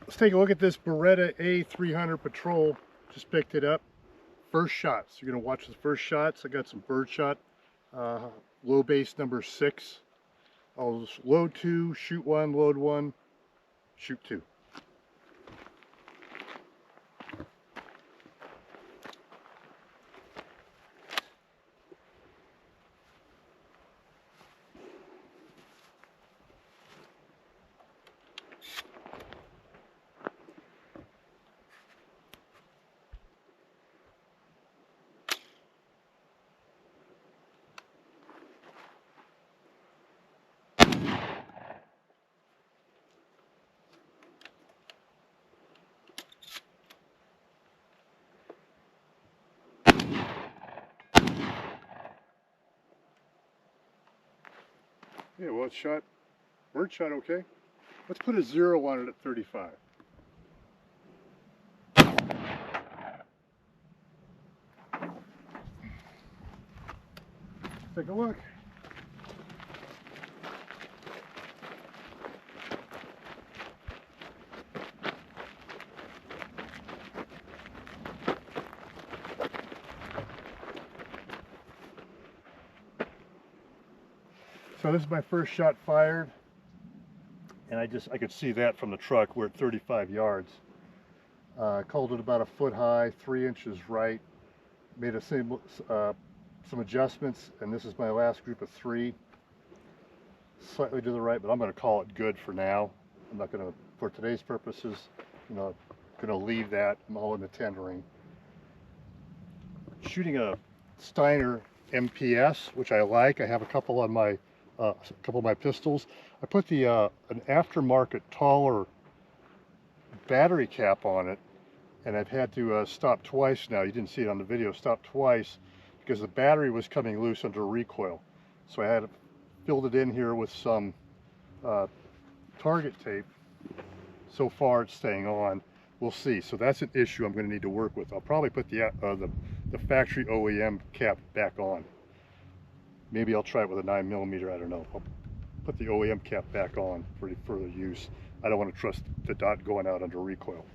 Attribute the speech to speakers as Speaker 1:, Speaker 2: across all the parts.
Speaker 1: Let's take a look at this Beretta A300 Patrol. Just picked it up. First shots. You're going to watch the first shots. I got some bird shot. Low base number 6. I'll just load 2, shoot 1, load 1, shoot 2. Yeah, well, it's shot, bird shot okay. Let's put a 0 on it at 35. Take a look. So this is my first shot fired, and I could see that from the truck. We're at 35 yards. Called it about a foot high, 3 inches right. Made some adjustments, and this is my last group of 3. Slightly to the right, but I'm going to call it good for now. I'm not going to, for today's purposes, going to leave that. I'm all in the tendering. Shooting a Steiner MPS, which I like. I have a couple on my couple of my pistols. I put the an aftermarket taller battery cap on it, and I've had to stop twice now. You didn't see it on the video. Stop twice because the battery was coming loose under recoil. So I had to filled it in here with some target tape. So far it's staying on. We'll see. So that's an issue I'm going to need to work with. I'll probably put the factory OEM cap back on. Maybe I'll try it with a 9mm, I don't know. I'll put the OEM cap back on for further use. I don't want to trust the dot going out under recoil.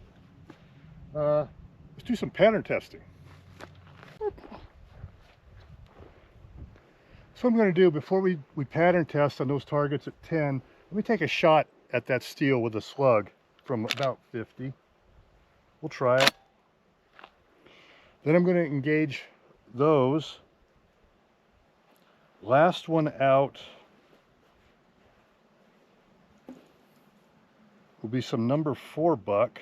Speaker 1: Let's do some pattern testing. So I'm going to do, before we pattern test on those targets at 10, let me take a shot at that steel with a slug from about 50. We'll try it. Then I'm going to engage those. Last one out will be some number 4 buck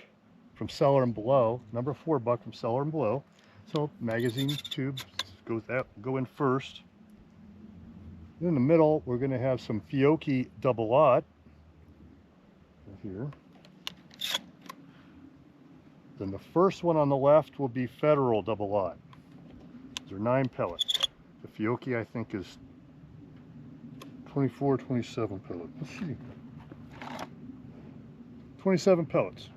Speaker 1: from Cellar and Below. Number 4 buck from Cellar and Below. So magazine tubes go in first. Then in the middle, we're going to have some Fiocchi double aught here. Then the first one on the left will be Federal double aught. These are 9 pellets. The Fiocchi, I think, is 24, 27 pellets. Let's see. 27 pellets.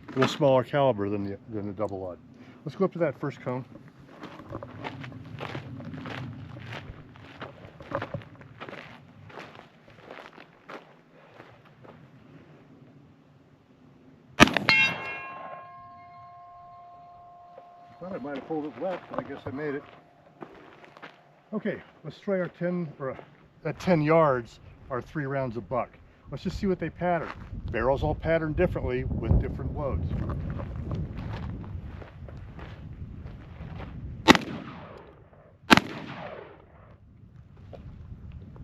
Speaker 1: A little smaller caliber than the double aught. Let's go up to that first cone. I thought I might have pulled it left, but I guess I made it. Okay, let's try our 10, or at 10 yards, our 3 rounds of buck. Let's just see what they pattern. Barrels all pattern differently with different loads.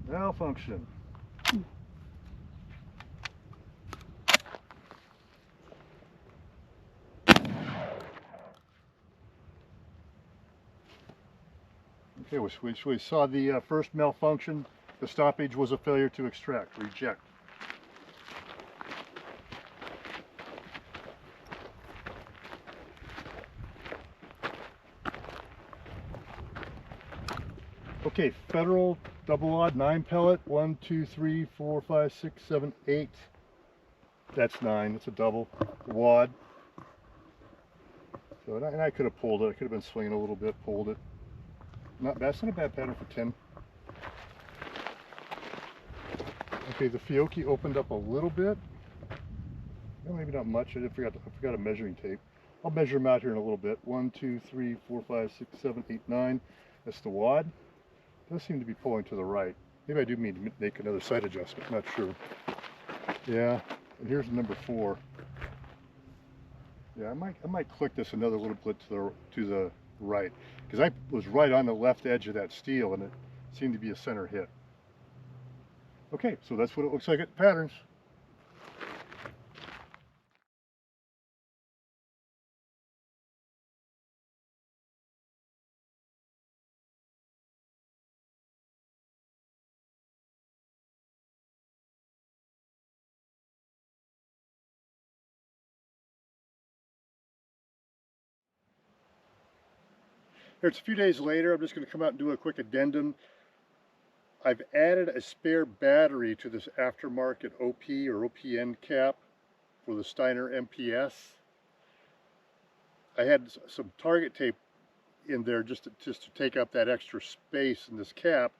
Speaker 1: Malfunction. Okay, we saw the first malfunction. The stoppage was a failure to extract, reject. Okay, Federal double aught 9 pellet. 1, 2, 3, 4, 5, 6, 7, 8. That's 9. It's a double wad. So, and I could have pulled it. I could have been swinging a little bit, pulled it. That's not a bad pattern for 10. Okay, the Fiocchi opened up a little bit. Well, maybe not much. I forgot a measuring tape. I'll measure them out here in a little bit. 1, 2, 3, 4, 5, 6, 7, 8, 9. That's the wad. It does seem to be pulling to the right. Maybe I do need to make another sight adjustment. Not sure. Yeah. And here's number 4. Yeah, I might click this another little bit to the right, because I was right on the left edge of that steel, and it seemed to be a center hit. Okay, so that's what it looks like at patterns. Here, it's a few days later. I'm just going to come out and do a quick addendum. I've added a spare battery to this aftermarket OP or OPN cap for the Steiner MPS. I had some target tape in there just to take up that extra space in this cap,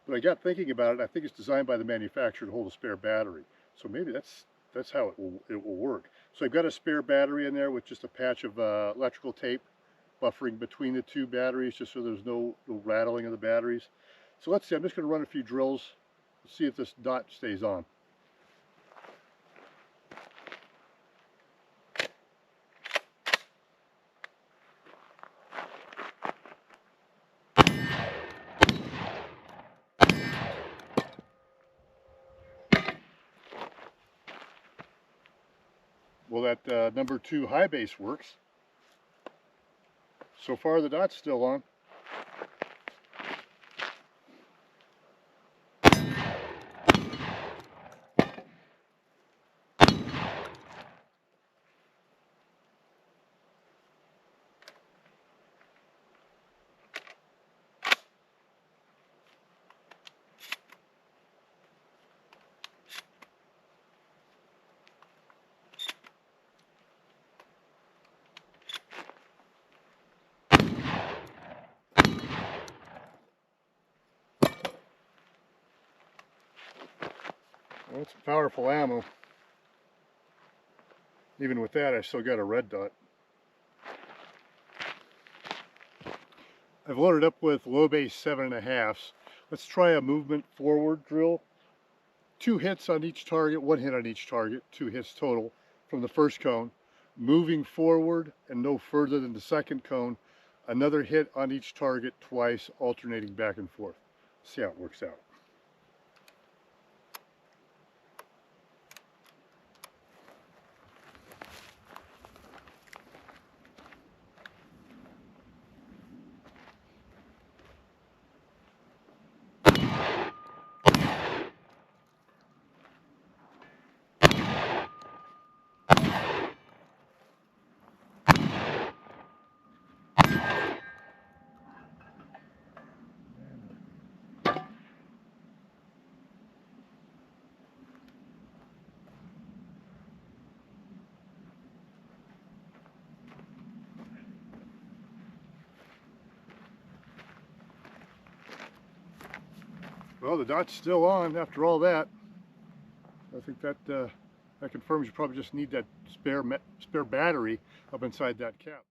Speaker 1: but I got thinking about it. I think it's designed by the manufacturer to hold a spare battery, so maybe that's how it will work. So I've got a spare battery in there with just a patch of electrical tape buffering between the two batteries, just so there's no rattling of the batteries. So let's see, I'm just going to run a few drills, see if this dot stays on. Well, that number 2 high base works. So far the dot's still on. Well, it's powerful ammo. Even with that, I still got a red dot. I've loaded up with low base 7.5s. Let's try a movement forward drill. 2 hits on each target, 1 hit on each target, 2 hits total from the first cone. Moving forward and no further than the second cone, another hit on each target twice, alternating back and forth. See how it works out. Well, the dot's still on after all that. I think that that confirms you probably just need that spare battery up inside that cap.